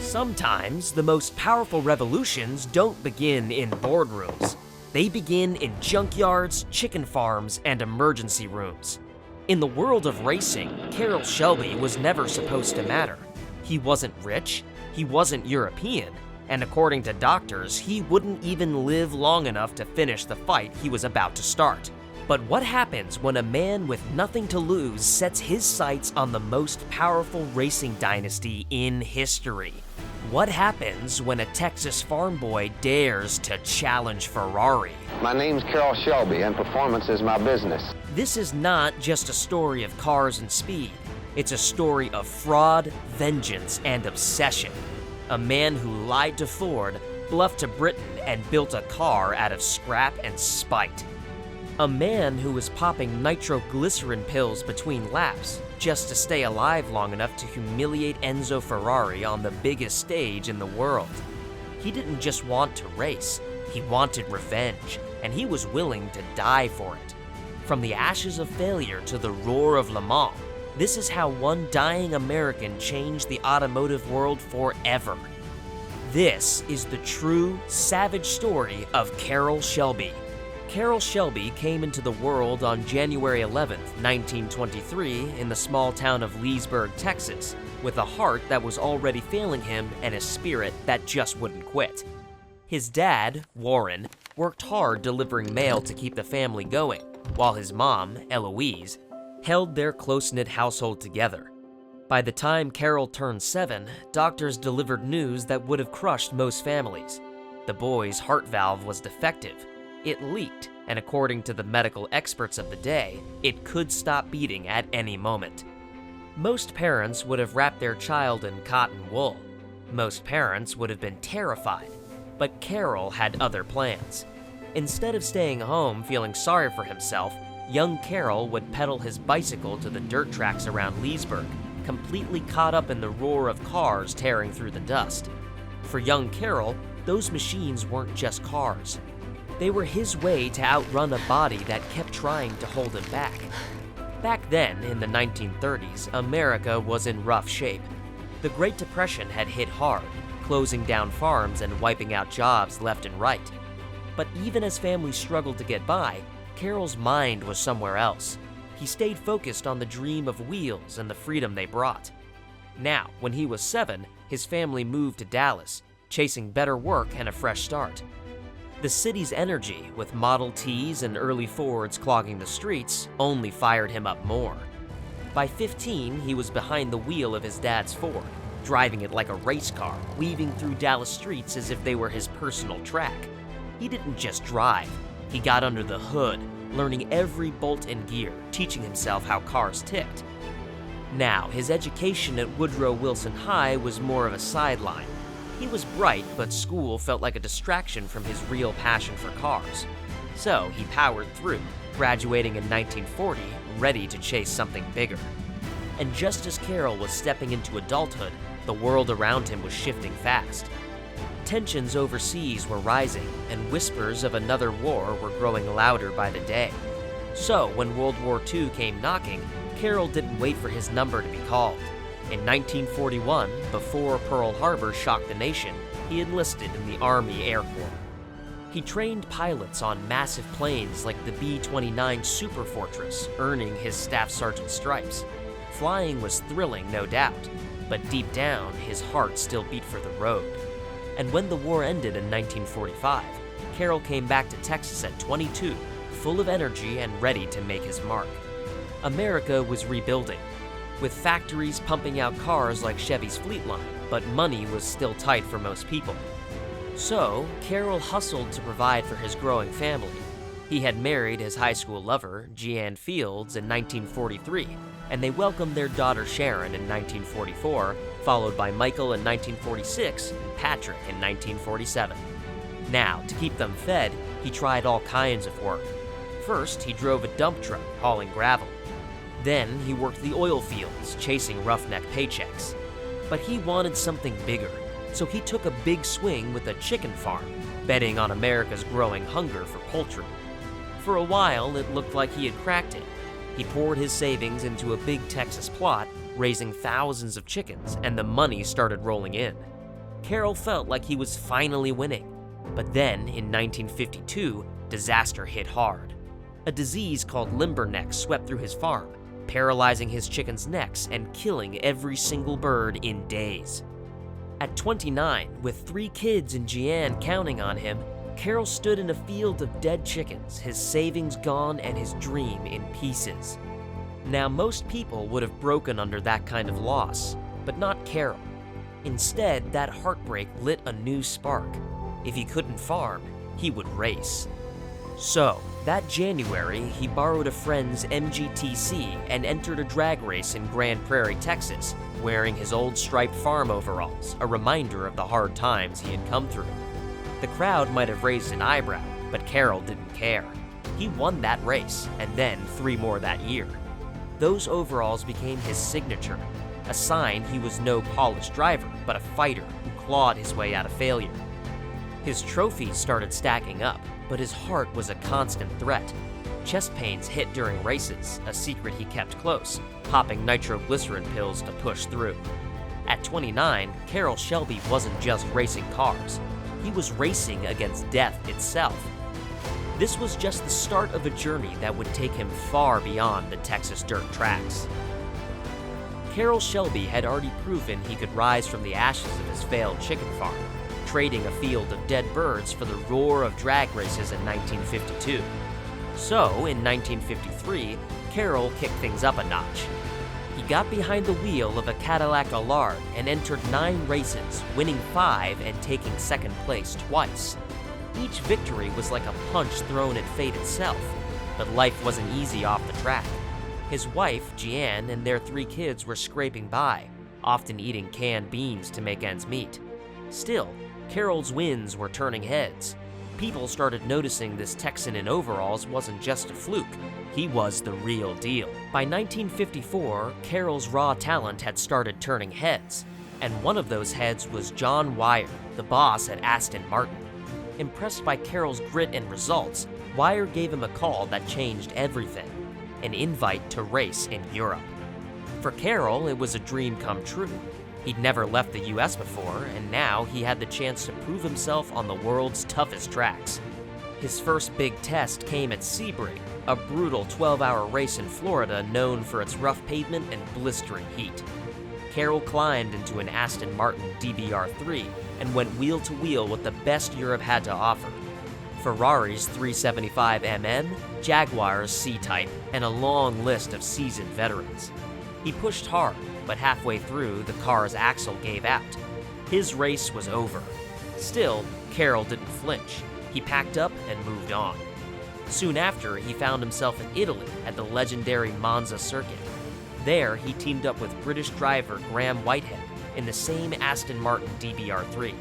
Sometimes the most powerful revolutions don't begin in boardrooms. They begin in junkyards, chicken farms, and emergency rooms. In the world of racing, Carroll Shelby was never supposed to matter. He wasn't rich, he wasn't European, and according to doctors, he wouldn't even live long enough to finish the fight he was about to start. But what happens when a man with nothing to lose sets his sights on the most powerful racing dynasty in history? What happens when a Texas farm boy dares to challenge Ferrari? My name's Carroll Shelby, and performance is my business. This is not just a story of cars and speed. It's a story of fraud, vengeance, and obsession. A man who lied to Ford, bluffed to Britain, and built a car out of scrap and spite. A man who was popping nitroglycerin pills between laps just to stay alive long enough to humiliate Enzo Ferrari on the biggest stage in the world. He didn't just want to race, he wanted revenge, and he was willing to die for it. From the ashes of failure to the roar of Le Mans, this is how one dying American changed the automotive world forever. This is the true, savage story of Carroll Shelby. Carroll Shelby came into the world on January 11, 1923, in the small town of Leesburg, Texas, with a heart that was already failing him and a spirit that just wouldn't quit. His dad, Warren, worked hard delivering mail to keep the family going, while his mom, Eloise, held their close-knit household together. By the time Carroll turned 7, doctors delivered news that would have crushed most families. The boy's heart valve was defective. It leaked, and according to the medical experts of the day, it could stop beating at any moment. Most parents would have wrapped their child in cotton wool. Most parents would have been terrified, but Carroll had other plans. Instead of staying home feeling sorry for himself, young Carroll would pedal his bicycle to the dirt tracks around Leesburg, completely caught up in the roar of cars tearing through the dust. For young Carroll, those machines weren't just cars. They were his way to outrun a body that kept trying to hold him back. Back then, in the 1930s, America was in rough shape. The Great Depression had hit hard, closing down farms and wiping out jobs left and right. But even as families struggled to get by, Carroll's mind was somewhere else. He stayed focused on the dream of wheels and the freedom they brought. Now, when he was 7, his family moved to Dallas, chasing better work and a fresh start. The city's energy, with Model Ts and early Fords clogging the streets, only fired him up more. By 15, he was behind the wheel of his dad's Ford, driving it like a race car, weaving through Dallas streets as if they were his personal track. He didn't just drive, he got under the hood, learning every bolt and gear, teaching himself how cars ticked. Now, his education at Woodrow Wilson High was more of a sideline. He was bright, but school felt like a distraction from his real passion for cars. So he powered through, graduating in 1940, ready to chase something bigger. And just as Carroll was stepping into adulthood, the world around him was shifting fast. Tensions overseas were rising, and whispers of another war were growing louder by the day. So when World War II came knocking, Carroll didn't wait for his number to be called. In 1941, before Pearl Harbor shocked the nation, he enlisted in the Army Air Corps. He trained pilots on massive planes like the B-29 Superfortress, earning his staff sergeant stripes. Flying was thrilling, no doubt, but deep down, his heart still beat for the road. And when the war ended in 1945, Carroll came back to Texas at 22, full of energy and ready to make his mark. America was rebuilding, with factories pumping out cars like Chevy's Fleetline, but money was still tight for most people. So, Carroll hustled to provide for his growing family. He had married his high school lover, Jeanne Fields, in 1943, and they welcomed their daughter Sharon in 1944, followed by Michael in 1946 and Patrick in 1947. Now, to keep them fed, he tried all kinds of work. First, he drove a dump truck hauling gravel. Then he worked the oil fields, chasing roughneck paychecks. But he wanted something bigger, so he took a big swing with a chicken farm, betting on America's growing hunger for poultry. For a while, it looked like he had cracked it. He poured his savings into a big Texas plot, raising thousands of chickens, and the money started rolling in. Carroll felt like he was finally winning. But then, in 1952, disaster hit hard. A disease called limberneck swept through his farm, paralyzing his chickens' necks and killing every single bird in days. At 29, with 3 kids and Jeanne counting on him, Carroll stood in a field of dead chickens, his savings gone and his dream in pieces. Now, most people would have broken under that kind of loss, but not Carroll. Instead, that heartbreak lit a new spark. If he couldn't farm, he would race. So, that January, he borrowed a friend's MGTC and entered a drag race in Grand Prairie, Texas, wearing his old striped farm overalls, a reminder of the hard times he had come through. The crowd might have raised an eyebrow, but Carroll didn't care. He won that race, and then 3 more that year. Those overalls became his signature, a sign he was no polished driver, but a fighter who clawed his way out of failure. His trophies started stacking up, but his heart was a constant threat. Chest pains hit during races, a secret he kept close, popping nitroglycerin pills to push through. At 29, Carroll Shelby wasn't just racing cars. He was racing against death itself. This was just the start of a journey that would take him far beyond the Texas dirt tracks. Carroll Shelby had already proven he could rise from the ashes of his failed chicken farm, trading a field of dead birds for the roar of drag races in 1952. So, in 1953, Carroll kicked things up a notch. He got behind the wheel of a Cadillac Allard and entered 9 races, winning 5 and taking second place twice. Each victory was like a punch thrown at fate itself, but life wasn't easy off the track. His wife, Jeanne, and their 3 kids were scraping by, often eating canned beans to make ends meet. Still, Carroll's wins were turning heads. People started noticing this Texan in overalls wasn't just a fluke, he was the real deal. By 1954, Carroll's raw talent had started turning heads, and one of those heads was John Wyer, the boss at Aston Martin. Impressed by Carroll's grit and results, Wyer gave him a call that changed everything, an invite to race in Europe. For Carroll, it was a dream come true. He'd never left the US before, and now he had the chance to prove himself on the world's toughest tracks. His first big test came at Sebring, a brutal 12-hour race in Florida known for its rough pavement and blistering heat. Carroll climbed into an Aston Martin DBR3 and went wheel-to-wheel with the best Europe had to offer. Ferrari's 375mm, Jaguar's C-Type, and a long list of seasoned veterans. He pushed hard, but halfway through, the car's axle gave out. His race was over. Still, Carroll didn't flinch. He packed up and moved on. Soon after, he found himself in Italy at the legendary Monza circuit. There, he teamed up with British driver Graham Whitehead in the same Aston Martin DBR3.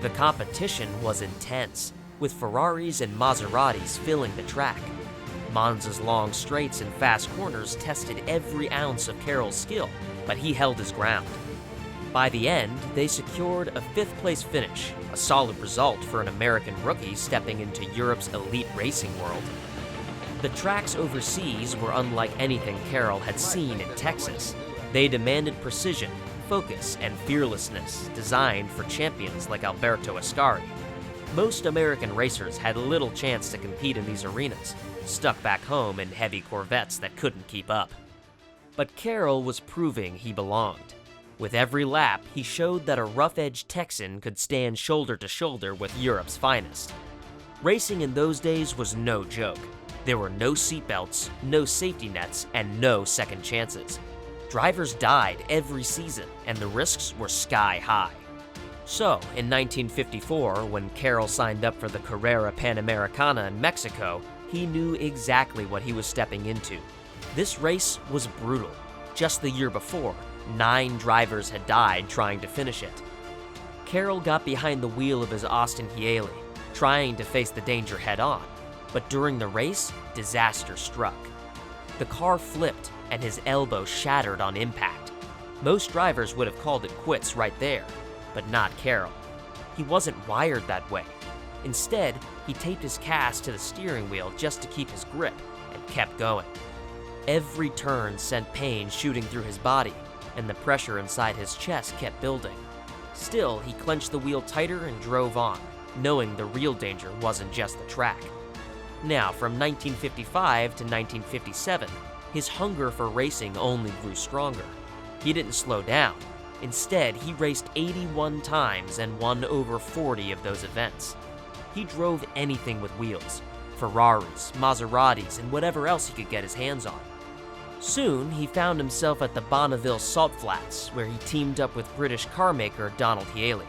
The competition was intense, with Ferraris and Maseratis filling the track. Monza's long straights and fast corners tested every ounce of Carroll's skill, but he held his ground. By the end, they secured a 5th-place finish, a solid result for an American rookie stepping into Europe's elite racing world. The tracks overseas were unlike anything Carroll had seen in Texas. They demanded precision, focus, and fearlessness designed for champions like Alberto Ascari. Most American racers had little chance to compete in these arenas, stuck back home in heavy Corvettes that couldn't keep up. But Carroll was proving he belonged. With every lap, he showed that a rough-edged Texan could stand shoulder to shoulder with Europe's finest. Racing in those days was no joke. There were no seatbelts, no safety nets, and no second chances. Drivers died every season, and the risks were sky high. So, in 1954, when Carroll signed up for the Carrera Panamericana in Mexico, he knew exactly what he was stepping into. This race was brutal. Just the year before, 9 drivers had died trying to finish it. Carroll got behind the wheel of his Austin Healey, trying to face the danger head-on, but during the race, disaster struck. The car flipped, and his elbow shattered on impact. Most drivers would have called it quits right there, but not Carroll. He wasn't wired that way. Instead, he taped his cast to the steering wheel just to keep his grip, and kept going. Every turn sent pain shooting through his body, and the pressure inside his chest kept building. Still, he clenched the wheel tighter and drove on, knowing the real danger wasn't just the track. Now, from 1955 to 1957, his hunger for racing only grew stronger. He didn't slow down. Instead, he raced 81 times and won over 40 of those events. He drove anything with wheels, Ferraris, Maseratis, and whatever else he could get his hands on. Soon, he found himself at the Bonneville Salt Flats, where he teamed up with British carmaker Donald Healey.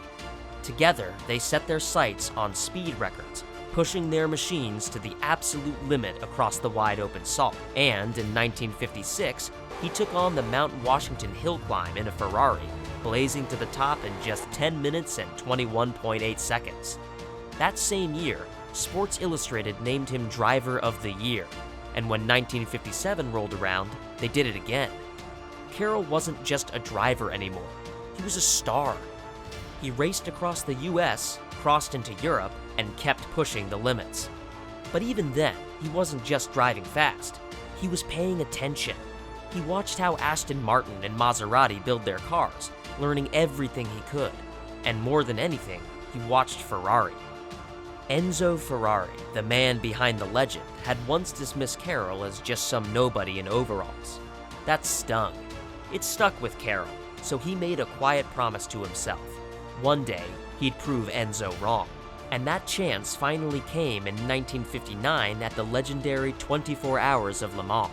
Together, they set their sights on speed records, pushing their machines to the absolute limit across the wide-open salt. And in 1956, he took on the Mount Washington hill climb in a Ferrari, blazing to the top in just 10 minutes and 21.8 seconds. That same year, Sports Illustrated named him Driver of the Year, and when 1957 rolled around, they did it again. Carroll wasn't just a driver anymore, he was a star. He raced across the US, crossed into Europe, and kept pushing the limits. But even then, he wasn't just driving fast, he was paying attention. He watched how Aston Martin and Maserati build their cars, learning everything he could. And more than anything, he watched Ferrari. Enzo Ferrari, the man behind the legend, had once dismissed Carroll as just some nobody in overalls. That stung. It stuck with Carroll, so he made a quiet promise to himself. One day, he'd prove Enzo wrong. And that chance finally came in 1959 at the legendary 24 Hours of Le Mans.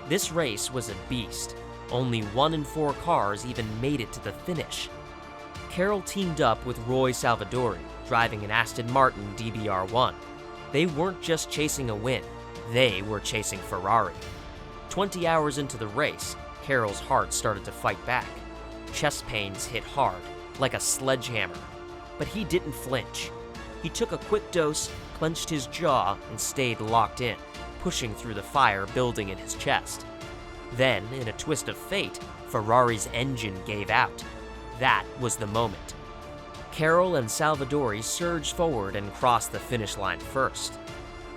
This race was a beast. Only 1 in 4 cars even made it to the finish. Carroll teamed up with Roy Salvadori, driving an Aston Martin DBR1. They weren't just chasing a win, they were chasing Ferrari. 20 hours into the race, Carroll's heart started to fight back. Chest pains hit hard, like a sledgehammer. But he didn't flinch. He took a quick dose, clenched his jaw, and stayed locked in, pushing through the fire building in his chest. Then, in a twist of fate, Ferrari's engine gave out. That was the moment. Carroll and Salvadori surged forward and crossed the finish line first.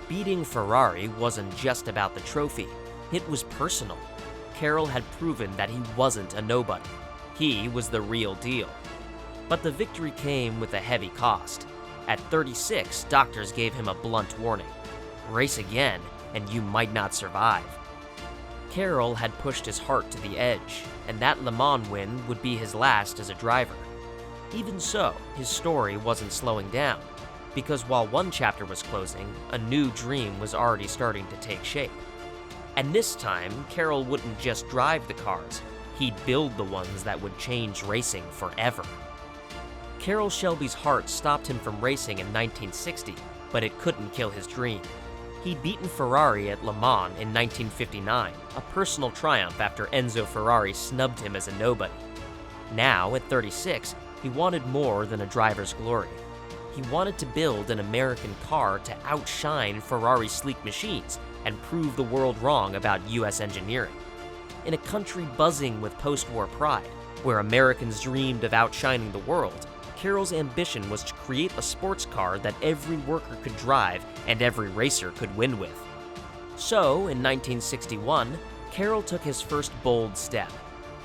Beating Ferrari wasn't just about the trophy, it was personal. Carroll had proven that he wasn't a nobody. He was the real deal. But the victory came with a heavy cost. At 36, doctors gave him a blunt warning. Race again, and you might not survive. Carroll had pushed his heart to the edge, and that Le Mans win would be his last as a driver. Even so, his story wasn't slowing down, because while one chapter was closing, a new dream was already starting to take shape. And this time, Carroll wouldn't just drive the cars, he'd build the ones that would change racing forever. Carroll Shelby's heart stopped him from racing in 1960, but it couldn't kill his dream. He'd beaten Ferrari at Le Mans in 1959, a personal triumph after Enzo Ferrari snubbed him as a nobody. Now, at 36, he wanted more than a driver's glory. He wanted to build an American car to outshine Ferrari's sleek machines and prove the world wrong about US engineering. In a country buzzing with post-war pride, where Americans dreamed of outshining the world, Carroll's ambition was to create a sports car that every worker could drive and every racer could win with. So, in 1961, Carroll took his first bold step.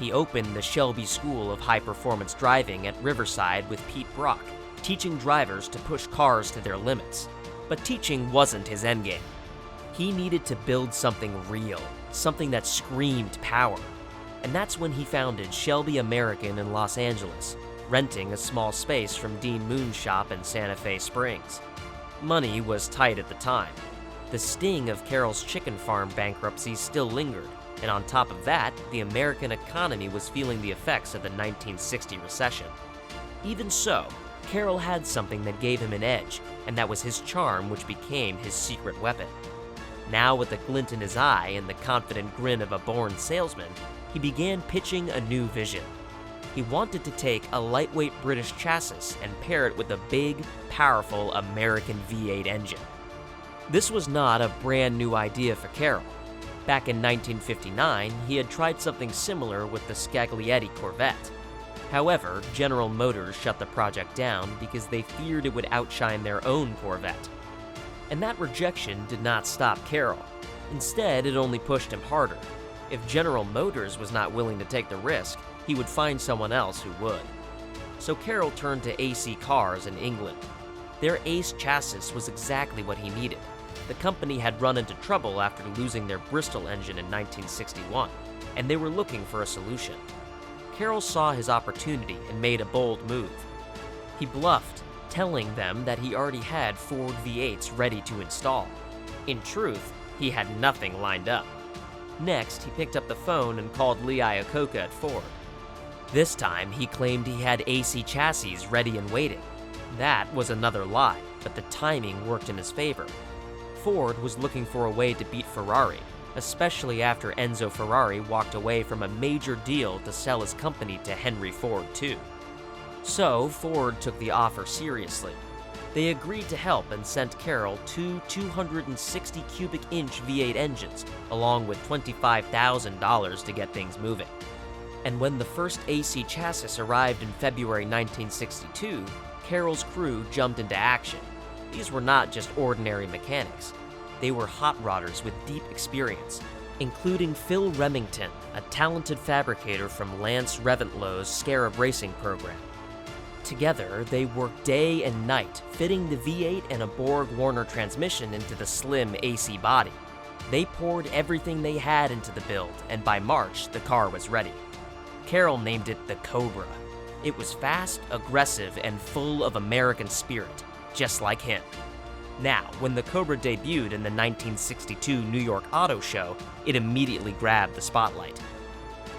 He opened the Shelby School of High-Performance Driving at Riverside with Pete Brock, teaching drivers to push cars to their limits. But teaching wasn't his endgame. He needed to build something real, something that screamed power. And that's when he founded Shelby American in Los Angeles, renting a small space from Dean Moon's shop in Santa Fe Springs. Money was tight at the time. The sting of Carroll's chicken farm bankruptcy still lingered, and on top of that, the American economy was feeling the effects of the 1960 recession. Even so, Carroll had something that gave him an edge, and that was his charm, which became his secret weapon. Now, with a glint in his eye and the confident grin of a born salesman, he began pitching a new vision. He wanted to take a lightweight British chassis and pair it with a big, powerful American V8 engine. This was not a brand new idea for Carroll. Back in 1959, he had tried something similar with the Scaglietti Corvette. However, General Motors shut the project down because they feared it would outshine their own Corvette. And that rejection did not stop Carroll. Instead, it only pushed him harder. If General Motors was not willing to take the risk, he would find someone else who would. so Carroll turned to AC Cars in England. Their Ace chassis was exactly what he needed. The company had run into trouble after losing their Bristol engine in 1961, and they were looking for a solution. Carroll saw his opportunity and made a bold move. He bluffed, telling them that he already had Ford V8s ready to install. In truth, he had nothing lined up. Next, he picked up the phone and called Lee Iacocca at Ford. This time, he claimed he had AC chassis ready and waiting. That was another lie, but the timing worked in his favor. Ford was looking for a way to beat Ferrari, especially after Enzo Ferrari walked away from a major deal to sell his company to Henry Ford II. So, Ford took the offer seriously. They agreed to help and sent Carroll two 260 cubic inch V8 engines, along with $25,000 to get things moving. And when the first AC chassis arrived in February 1962, Carroll's crew jumped into action. These were not just ordinary mechanics. They were hot rodders with deep experience, including Phil Remington, a talented fabricator from Lance Reventlow's Scarab Racing program. Together, they worked day and night, fitting the V8 and a Borg Warner transmission into the slim AC body. They poured everything they had into the build, and by March, the car was ready. Carroll named it the Cobra. It was fast, aggressive, and full of American spirit, just like him. Now, when the Cobra debuted in the 1962 New York Auto Show, it immediately grabbed the spotlight.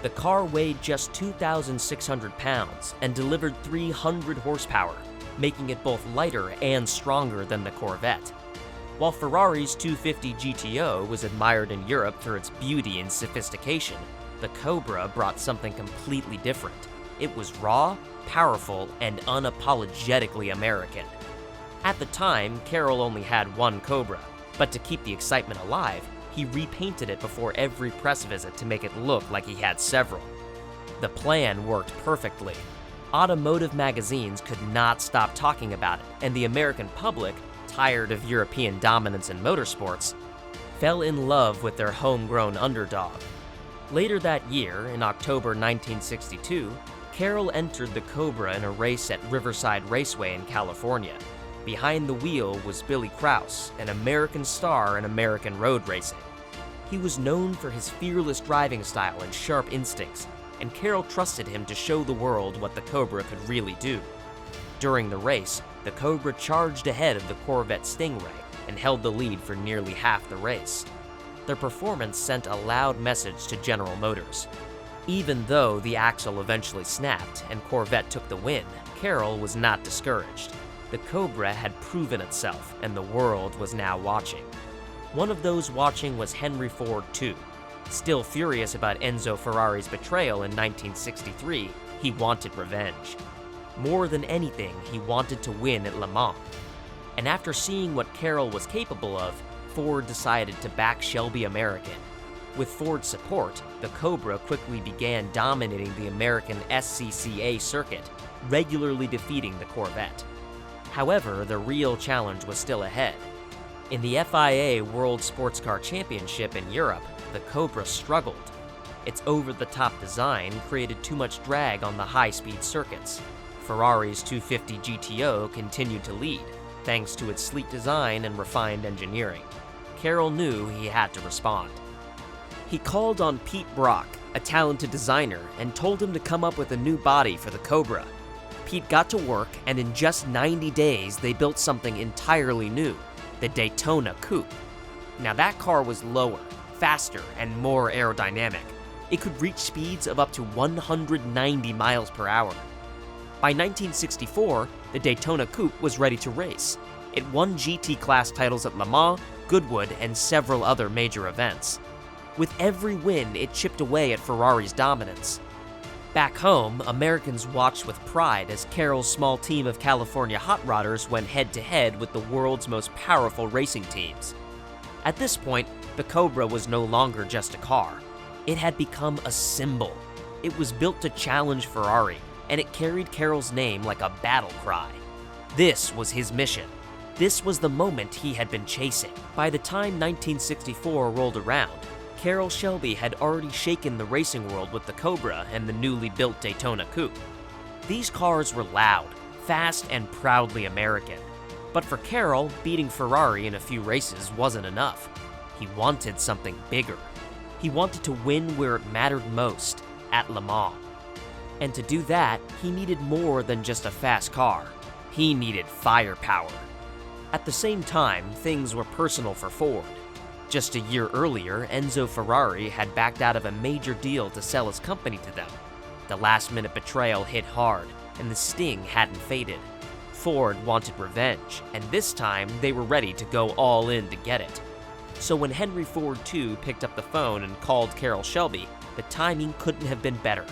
The car weighed just 2,600 pounds and delivered 300 horsepower, making it both lighter and stronger than the Corvette. While Ferrari's 250 GTO was admired in Europe for its beauty and sophistication, the Cobra brought something completely different. It was raw, powerful, and unapologetically American. At the time, Carroll only had one Cobra, but to keep the excitement alive, he repainted it before every press visit to make it look like he had several. The plan worked perfectly. Automotive magazines could not stop talking about it, and the American public, tired of European dominance in motorsports, fell in love with their homegrown underdog. Later that year, in October 1962, Carroll entered the Cobra in a race at Riverside Raceway in California. Behind the wheel was Billy Krause, an American star in American road racing. He was known for his fearless driving style and sharp instincts, and Carroll trusted him to show the world what the Cobra could really do. During the race, the Cobra charged ahead of the Corvette Stingray and held the lead for nearly half the race. Their performance sent a loud message to General Motors. Even though the axle eventually snapped and Corvette took the win, Carroll was not discouraged. The Cobra had proven itself, and the world was now watching. One of those watching was Henry Ford II. Still furious about Enzo Ferrari's betrayal in 1963, he wanted revenge. More than anything, he wanted to win at Le Mans. And after seeing what Carroll was capable of, Ford decided to back Shelby American. With Ford's support, the Cobra quickly began dominating the American SCCA circuit, regularly defeating the Corvette. However, the real challenge was still ahead. In the FIA World Sports Car Championship in Europe, the Cobra struggled. Its over-the-top design created too much drag on the high-speed circuits. Ferrari's 250 GTO continued to lead, thanks to its sleek design and refined engineering. Carroll knew he had to respond. He called on Pete Brock, a talented designer, and told him to come up with a new body for the Cobra. Pete got to work, and in just 90 days, they built something entirely new, the Daytona Coupe. Now that car was lower, faster, and more aerodynamic. It could reach speeds of up to 190 miles per hour. By 1964, the Daytona Coupe was ready to race. It won GT class titles at Le Mans, Goodwood, and several other major events. With every win, it chipped away at Ferrari's dominance. Back home, Americans watched with pride as Carroll's small team of California hot rodders went head-to-head with the world's most powerful racing teams. At this point, the Cobra was no longer just a car. It had become a symbol. It was built to challenge Ferrari, and it carried Carroll's name like a battle cry. This was his mission. This was the moment he had been chasing. By the time 1964 rolled around, Carroll Shelby had already shaken the racing world with the Cobra and the newly built Daytona Coupe. These cars were loud, fast, and proudly American. But for Carroll, beating Ferrari in a few races wasn't enough. He wanted something bigger. He wanted to win where it mattered most, at Le Mans. And to do that, he needed more than just a fast car. He needed firepower. At the same time, things were personal for Ford. Just a year earlier, Enzo Ferrari had backed out of a major deal to sell his company to them. The last-minute betrayal hit hard, and the sting hadn't faded. Ford wanted revenge, and this time they were ready to go all in to get it. So when Henry Ford II picked up the phone and called Carroll Shelby, the timing couldn't have been better.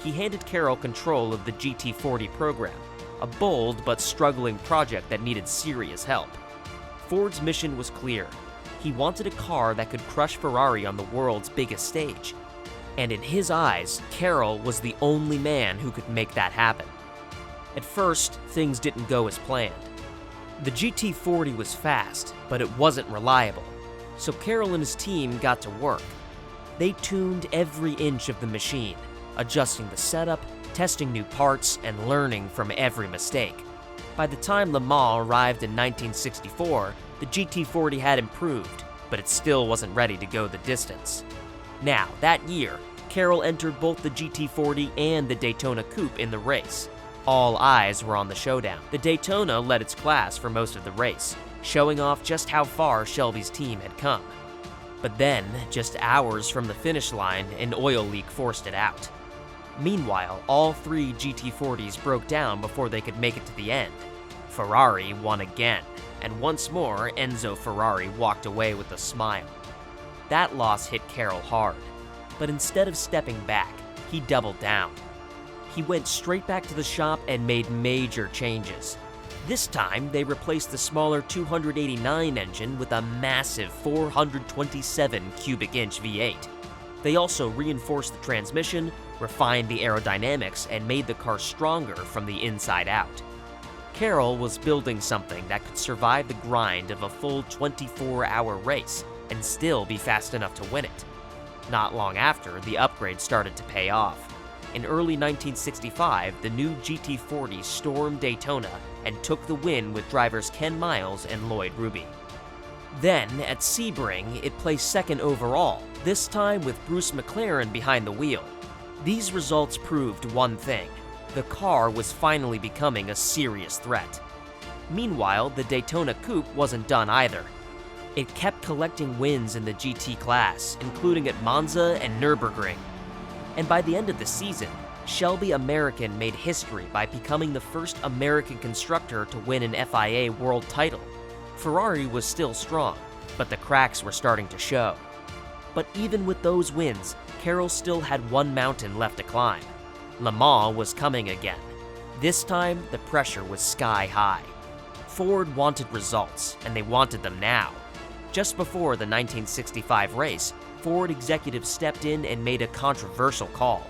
He handed Carroll control of the GT40 program, a bold but struggling project that needed serious help. Ford's mission was clear. He wanted a car that could crush Ferrari on the world's biggest stage. And in his eyes, Carroll was the only man who could make that happen. At first, things didn't go as planned. The GT40 was fast, but it wasn't reliable. So Carroll and his team got to work. They tuned every inch of the machine, adjusting the setup, testing new parts, and learning from every mistake. By the time Le Mans arrived in 1964, the GT40 had improved, but it still wasn't ready to go the distance. Now, that year, Carroll entered both the GT40 and the Daytona Coupe in the race. All eyes were on the showdown. The Daytona led its class for most of the race, showing off just how far Shelby's team had come. But then, just hours from the finish line, an oil leak forced it out. Meanwhile, all three GT40s broke down before they could make it to the end. Ferrari won again, and once more, Enzo Ferrari walked away with a smile. That loss hit Carroll hard, but instead of stepping back, he doubled down. He went straight back to the shop and made major changes. This time, they replaced the smaller 289 engine with a massive 427 cubic inch V8. They also reinforced the transmission, refined the aerodynamics, and made the car stronger from the inside out. Carroll was building something that could survive the grind of a full 24-hour race and still be fast enough to win it. Not long after, the upgrade started to pay off. In early 1965, the new GT40 stormed Daytona and took the win with drivers Ken Miles and Lloyd Ruby. Then, at Sebring, it placed second overall, this time with Bruce McLaren behind the wheel. These results proved one thing: the car was finally becoming a serious threat. Meanwhile, the Daytona Coupe wasn't done either. It kept collecting wins in the GT class, including at Monza and Nürburgring. And by the end of the season, Shelby American made history by becoming the first American constructor to win an FIA world title. Ferrari was still strong, but the cracks were starting to show. But even with those wins, Carroll still had one mountain left to climb. Le Mans was coming again. This time, the pressure was sky high. Ford wanted results, and they wanted them now. Just before the 1965 race, Ford executives stepped in and made a controversial call.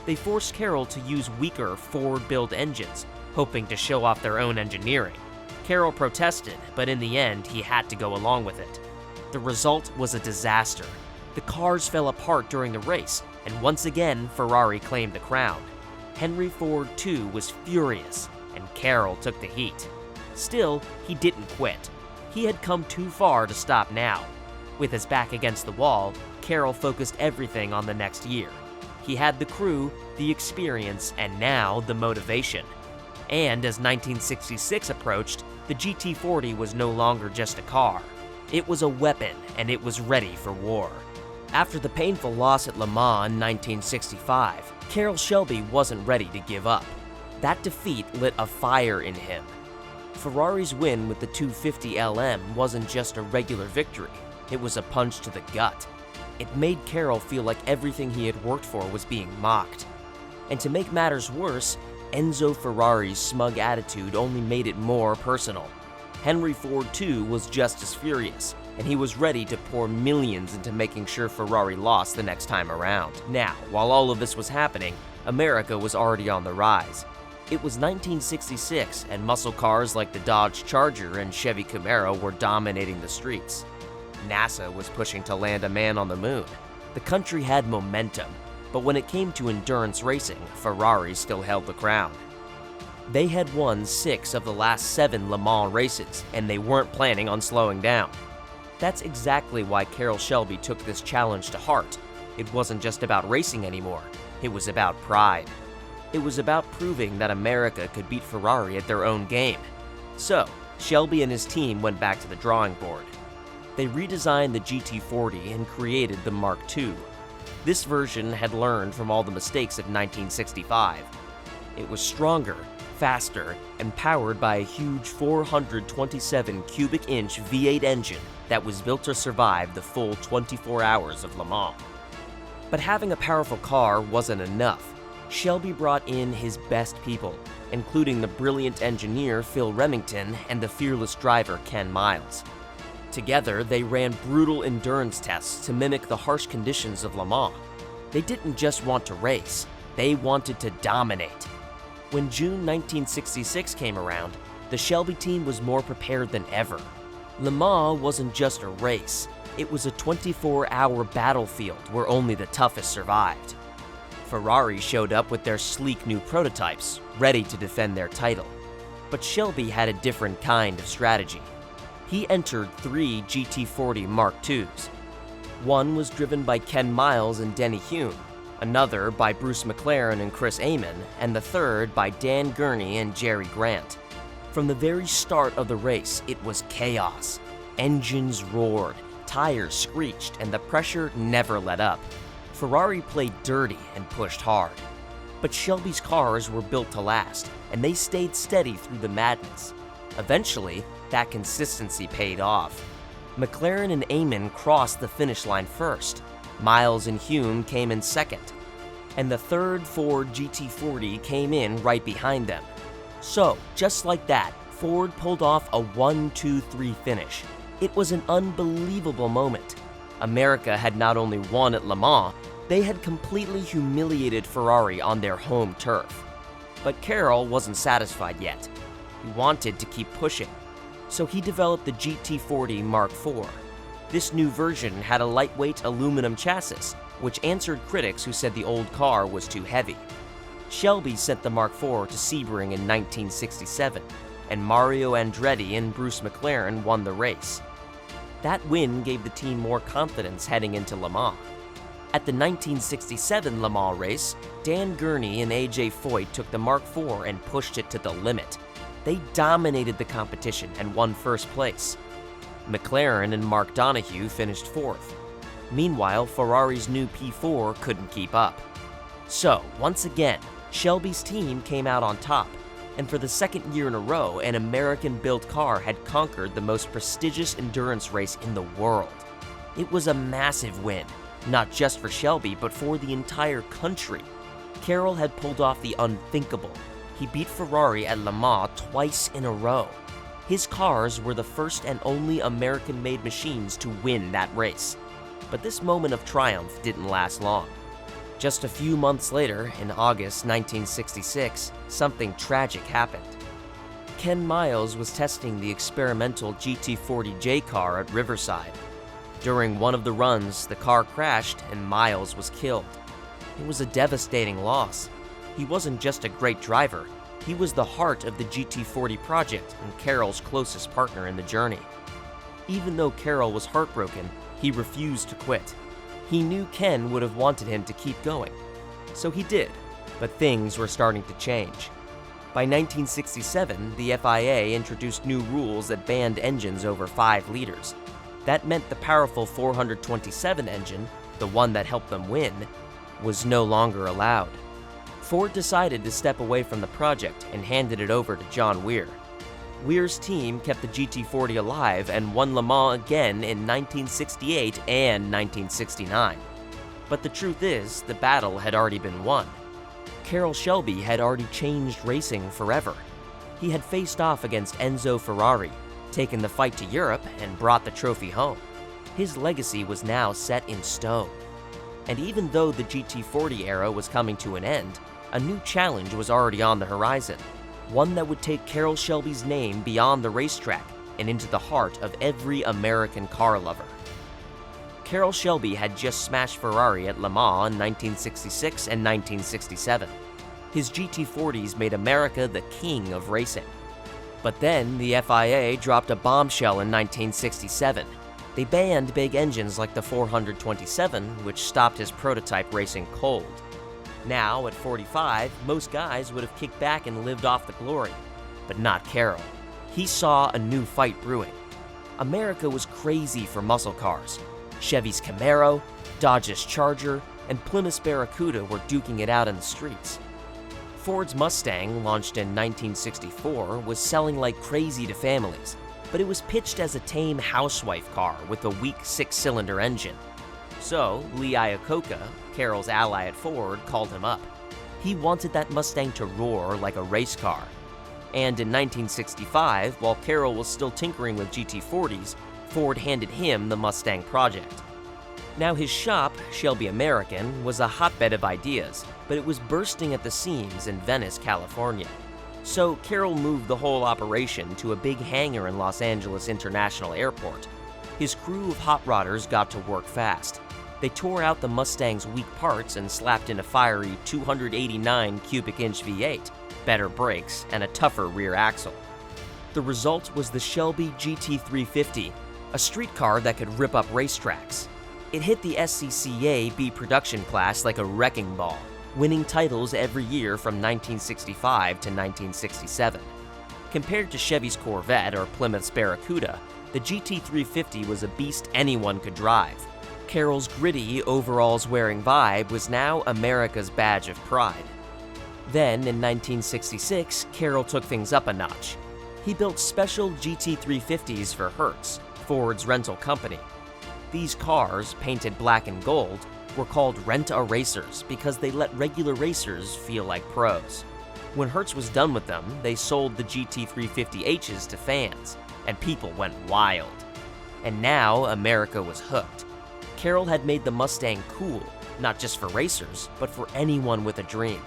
They forced Carroll to use weaker Ford-built engines, hoping to show off their own engineering. Carroll protested, but in the end, he had to go along with it. The result was a disaster. The cars fell apart during the race, and once again, Ferrari claimed the crown. Henry Ford II was furious, and Carroll took the heat. Still, he didn't quit. He had come too far to stop now. With his back against the wall, Carroll focused everything on the next year. He had the crew, the experience, and now the motivation. And as 1966 approached, the GT40 was no longer just a car. It was a weapon, and it was ready for war. After the painful loss at Le Mans in 1965, Carroll Shelby wasn't ready to give up. That defeat lit a fire in him. Ferrari's win with the 250 LM wasn't just a regular victory, it was a punch to the gut. It made Carroll feel like everything he had worked for was being mocked. And to make matters worse, Enzo Ferrari's smug attitude only made it more personal. Henry Ford II was just as furious, and he was ready to pour millions into making sure Ferrari lost the next time around. Now, while all of this was happening, America was already on the rise. It was 1966, and muscle cars like the Dodge Charger and Chevy Camaro were dominating the streets. NASA was pushing to land a man on the moon. The country had momentum. But when it came to endurance racing, Ferrari still held the crown. They had won 6 of the last 7 Le Mans races, and they weren't planning on slowing down. That's exactly why Carroll Shelby took this challenge to heart. It wasn't just about racing anymore, it was about pride. It was about proving that America could beat Ferrari at their own game. So, Shelby and his team went back to the drawing board. They redesigned the GT40 and created the Mark II. This version had learned from all the mistakes of 1965. It was stronger, faster, and powered by a huge 427 cubic inch V8 engine that was built to survive the full 24 hours of Le Mans. But having a powerful car wasn't enough. Shelby brought in his best people, including the brilliant engineer Phil Remington and the fearless driver Ken Miles. Together, they ran brutal endurance tests to mimic the harsh conditions of Le Mans. They didn't just want to race, they wanted to dominate. When June 1966 came around, the Shelby team was more prepared than ever. Le Mans wasn't just a race, it was a 24-hour battlefield where only the toughest survived. Ferrari showed up with their sleek new prototypes, ready to defend their title. But Shelby had a different kind of strategy. He entered 3 GT40 Mark IIs. One was driven by Ken Miles and Denny Hulme, another by Bruce McLaren and Chris Amon, and the third by Dan Gurney and Jerry Grant. From the very start of the race, it was chaos. Engines roared, tires screeched, and the pressure never let up. Ferrari played dirty and pushed hard. But Shelby's cars were built to last, and they stayed steady through the madness. Eventually, that consistency paid off. McLaren and Amon crossed the finish line first. Miles and Hulme came in second. And the third Ford GT40 came in right behind them. So, just like that, Ford pulled off a 1-2-3 finish. It was an unbelievable moment. America had not only won at Le Mans, they had completely humiliated Ferrari on their home turf. But Carroll wasn't satisfied yet. He wanted to keep pushing. So he developed the GT40 Mark IV. This new version had a lightweight aluminum chassis, which answered critics who said the old car was too heavy. Shelby sent the Mark IV to Sebring in 1967, and Mario Andretti and Bruce McLaren won the race. That win gave the team more confidence heading into Le Mans. At the 1967 Le Mans race, Dan Gurney and AJ Foyt took the Mark IV and pushed it to the limit. They dominated the competition and won first place. McLaren and Mark Donohue finished fourth. Meanwhile, Ferrari's new P4 couldn't keep up. So, once again, Shelby's team came out on top, and for the second year in a row, an American-built car had conquered the most prestigious endurance race in the world. It was a massive win, not just for Shelby, but for the entire country. Carroll had pulled off the unthinkable. He beat Ferrari at Le Mans twice in a row. His cars were the first and only American-made machines to win that race. But this moment of triumph didn't last long. Just a few months later, in August 1966, something tragic happened. Ken Miles was testing the experimental GT40J car at Riverside. During one of the runs, the car crashed and Miles was killed. It was a devastating loss. He wasn't just a great driver, he was the heart of the GT40 project and Carroll's closest partner in the journey. Even though Carroll was heartbroken, he refused to quit. He knew Ken would have wanted him to keep going. So he did, but things were starting to change. By 1967, the FIA introduced new rules that banned engines over 5 liters. That meant the powerful 427 engine, the one that helped them win, was no longer allowed. Ford decided to step away from the project and handed it over to John Weir. Weir's team kept the GT40 alive and won Le Mans again in 1968 and 1969. But the truth is, the battle had already been won. Carroll Shelby had already changed racing forever. He had faced off against Enzo Ferrari, taken the fight to Europe, and brought the trophy home. His legacy was now set in stone. And even though the GT40 era was coming to an end, a new challenge was already on the horizon. One that would take Carroll Shelby's name beyond the racetrack and into the heart of every American car lover. Carroll Shelby had just smashed Ferrari at Le Mans in 1966 and 1967. His GT40s made America the king of racing. But then the FIA dropped a bombshell in 1967. They banned big engines like the 427, which stopped his prototype racing cold. Now, at 45, most guys would have kicked back and lived off the glory. But not Carroll. He saw a new fight brewing. America was crazy for muscle cars. Chevy's Camaro, Dodge's Charger, and Plymouth's Barracuda were duking it out in the streets. Ford's Mustang, launched in 1964, was selling like crazy to families, but it was pitched as a tame housewife car with a weak six-cylinder engine. So, Lee Iacocca, Carroll's ally at Ford, called him up. He wanted that Mustang to roar like a race car. And in 1965, while Carroll was still tinkering with GT40s, Ford handed him the Mustang project. Now his shop, Shelby American, was a hotbed of ideas, but it was bursting at the seams in Venice, California. So Carroll moved the whole operation to a big hangar in Los Angeles International Airport. His crew of hot rodders got to work fast. They tore out the Mustang's weak parts and slapped in a fiery 289 cubic inch V8, better brakes, and a tougher rear axle. The result was the Shelby GT350, a street car that could rip up racetracks. It hit the SCCA B production class like a wrecking ball, winning titles every year from 1965 to 1967. Compared to Chevy's Corvette or Plymouth's Barracuda, the GT350 was a beast anyone could drive. Carroll's gritty, overalls-wearing vibe was now America's badge of pride. Then, in 1966, Carroll took things up a notch. He built special GT350s for Hertz, Ford's rental company. These cars, painted black and gold, were called rent-a-racers because they let regular racers feel like pros. When Hertz was done with them, they sold the GT350Hs to fans, and people went wild. And now America was hooked. Carroll had made the Mustang cool, not just for racers, but for anyone with a dream.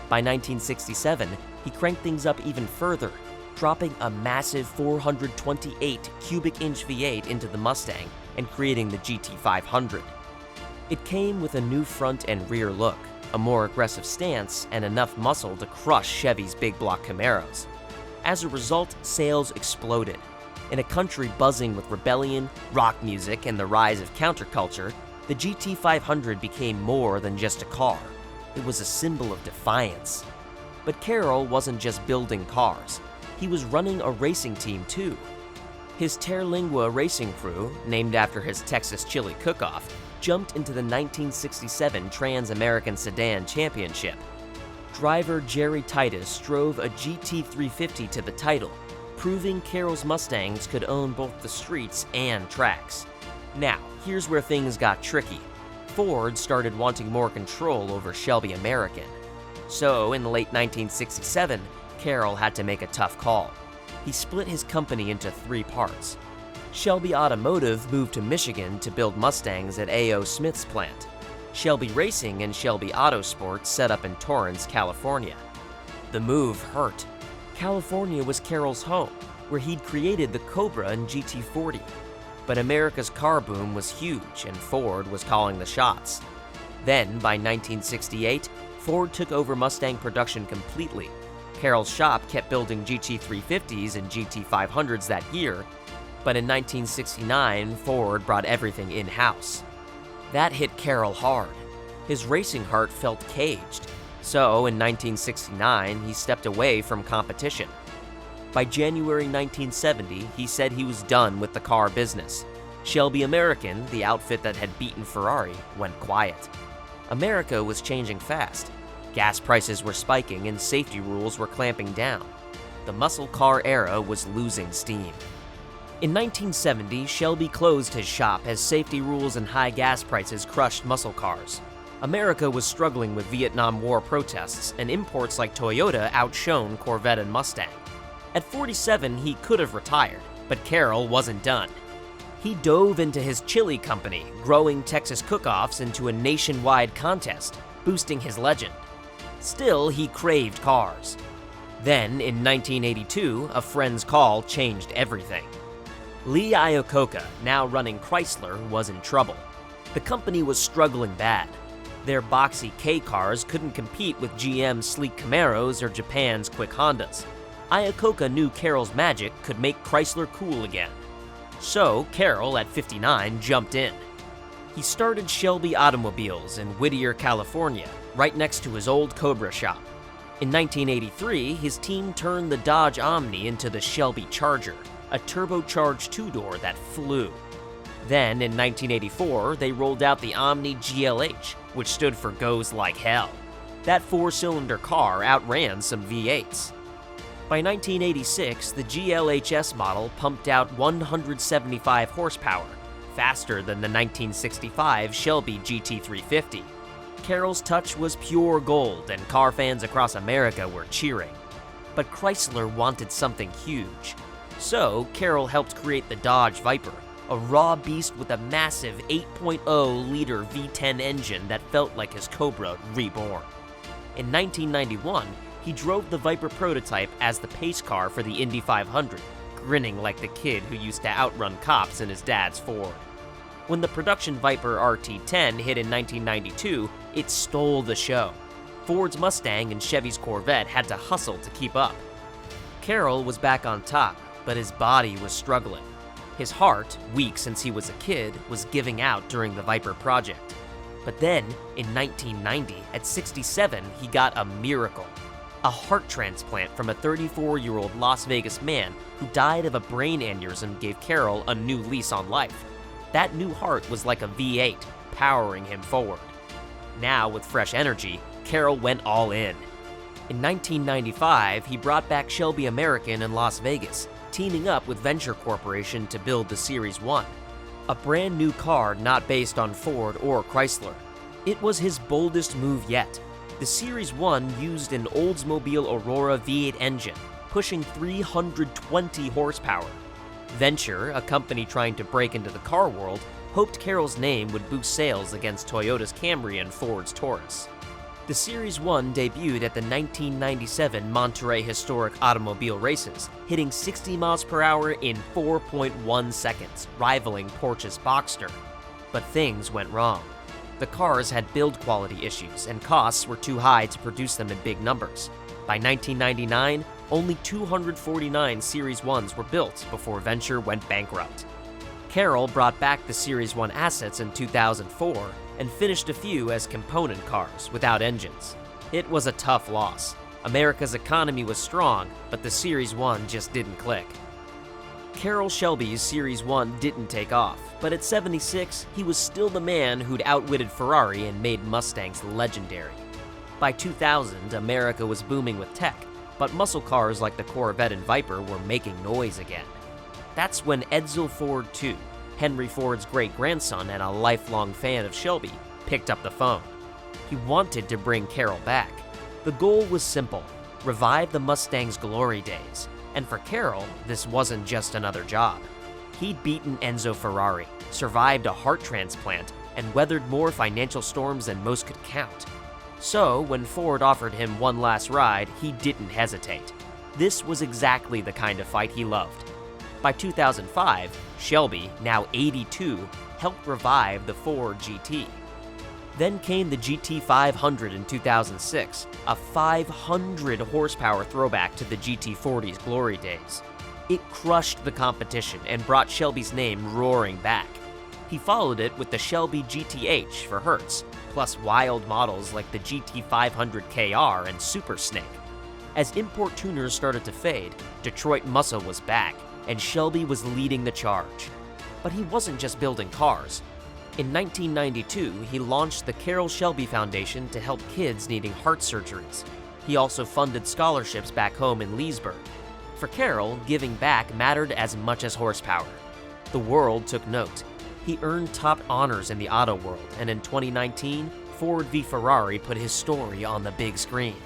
By 1967, he cranked things up even further, dropping a massive 428 cubic inch V8 into the Mustang and creating the GT500. It came with a new front and rear look, a more aggressive stance, and enough muscle to crush Chevy's big block Camaros. As a result, sales exploded. In a country buzzing with rebellion, rock music, and the rise of counterculture, the GT500 became more than just a car. It was a symbol of defiance. But Carroll wasn't just building cars. He was running a racing team too. His Terlingua racing crew, named after his Texas chili cook-off, jumped into the 1967 Trans-American Sedan Championship. Driver Jerry Titus drove a GT350 to the title, proving Carroll's Mustangs could own both the streets and tracks. Now, here's where things got tricky. Ford started wanting more control over Shelby American. So, in late 1967, Carroll had to make a tough call. He split his company into 3 parts. Shelby Automotive moved to Michigan to build Mustangs at A.O. Smith's plant. Shelby Racing and Shelby Autosport set up in Torrance, California. The move hurt. California was Carroll's home, where he'd created the Cobra and GT40. But America's car boom was huge, and Ford was calling the shots. Then, by 1968, Ford took over Mustang production completely. Carroll's shop kept building GT350s and GT500s that year, but in 1969, Ford brought everything in-house. That hit Carroll hard. His racing heart felt caged. So, in 1969, he stepped away from competition. By January 1970, he said he was done with the car business. Shelby American, the outfit that had beaten Ferrari, went quiet. America was changing fast. Gas prices were spiking and safety rules were clamping down. The muscle car era was losing steam. In 1970, Shelby closed his shop as safety rules and high gas prices crushed muscle cars. America was struggling with Vietnam War protests, and imports like Toyota outshone Corvette and Mustang. At 47, he could have retired, but Carroll wasn't done. He dove into his chili company, growing Texas cook-offs into a nationwide contest, boosting his legend. Still, he craved cars. Then, in 1982, a friend's call changed everything. Lee Iacocca, now running Chrysler, was in trouble. The company was struggling bad. Their boxy K cars couldn't compete with GM's sleek Camaros or Japan's quick Hondas. Iacocca knew Carroll's magic could make Chrysler cool again. So Carroll, at 59, jumped in. He started Shelby Automobiles in Whittier, California, right next to his old Cobra shop. In 1983, his team turned the Dodge Omni into the Shelby Charger, a turbocharged two-door that flew. Then, in 1984, they rolled out the Omni GLH, which stood for Goes Like Hell. That four-cylinder car outran some V8s. By 1986, the GLHS model pumped out 175 horsepower, faster than the 1965 Shelby GT350. Carroll's touch was pure gold, and car fans across America were cheering. But Chrysler wanted something huge. So, Carroll helped create the Dodge Viper, a raw beast with a massive 8.0-liter V10 engine that felt like his Cobra reborn. In 1991, he drove the Viper prototype as the pace car for the Indy 500, grinning like the kid who used to outrun cops in his dad's Ford. When the production Viper RT10 hit in 1992, it stole the show. Ford's Mustang and Chevy's Corvette had to hustle to keep up. Carroll was back on top, but his body was struggling. His heart, weak since he was a kid, was giving out during the Viper project. But then, in 1990, at 67, he got a miracle. A heart transplant from a 34-year-old Las Vegas man who died of a brain aneurysm gave Carroll a new lease on life. That new heart was like a V8, powering him forward. Now, with fresh energy, Carroll went all in. In 1995, he brought back Shelby American in Las Vegas, teaming up with Venture Corporation to build the Series 1, a brand new car not based on Ford or Chrysler. It was his boldest move yet. The Series 1 used an Oldsmobile Aurora V8 engine, pushing 320 horsepower. Venture, a company trying to break into the car world, hoped Carroll's name would boost sales against Toyota's Camry and Ford's Taurus. The Series 1 debuted at the 1997 Monterey Historic Automobile Races, hitting 60 miles per hour in 4.1 seconds, rivaling Porsche's Boxster. But things went wrong. The cars had build quality issues, and costs were too high to produce them in big numbers. By 1999, only 249 Series 1s were built before Venture went bankrupt. Carroll brought back the Series 1 assets in 2004 and finished a few as component cars without engines. It was a tough loss. America's economy was strong, but the Series 1 just didn't click. Carroll Shelby's Series 1 didn't take off, but at 76, he was still the man who'd outwitted Ferrari and made Mustangs legendary. By 2000, America was booming with tech, but muscle cars like the Corvette and Viper were making noise again. That's when Edsel Ford II, Henry Ford's great-grandson and a lifelong fan of Shelby, picked up the phone. He wanted to bring Carroll back. The goal was simple: revive the Mustang's glory days. And for Carroll, this wasn't just another job. He'd beaten Enzo Ferrari, survived a heart transplant, and weathered more financial storms than most could count. So, when Ford offered him one last ride, he didn't hesitate. This was exactly the kind of fight he loved. By 2005, Shelby, now 82, helped revive the Ford GT. Then came the GT500 in 2006, a 500 horsepower throwback to the GT40's glory days. It crushed the competition and brought Shelby's name roaring back. He followed it with the Shelby GTH for Hertz, plus wild models like the GT500 KR and Super Snake. As import tuners started to fade, Detroit muscle was back, and Shelby was leading the charge. But he wasn't just building cars. In 1992, he launched the Carroll Shelby Foundation to help kids needing heart surgeries. He also funded scholarships back home in Leesburg. For Carroll, giving back mattered as much as horsepower. The world took note. He earned top honors in the auto world, and in 2019, Ford v Ferrari put his story on the big screen.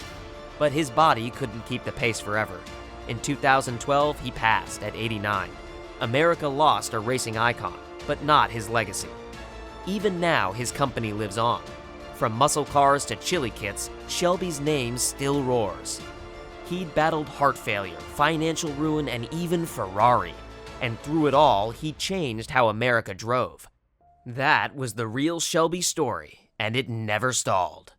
But his body couldn't keep the pace forever. In 2012, he passed at 89. America lost a racing icon, but not his legacy. Even now, his company lives on. From muscle cars to chili kits, Shelby's name still roars. He'd battled heart failure, financial ruin, and even Ferrari. And through it all, he changed how America drove. That was the real Shelby story, and it never stalled.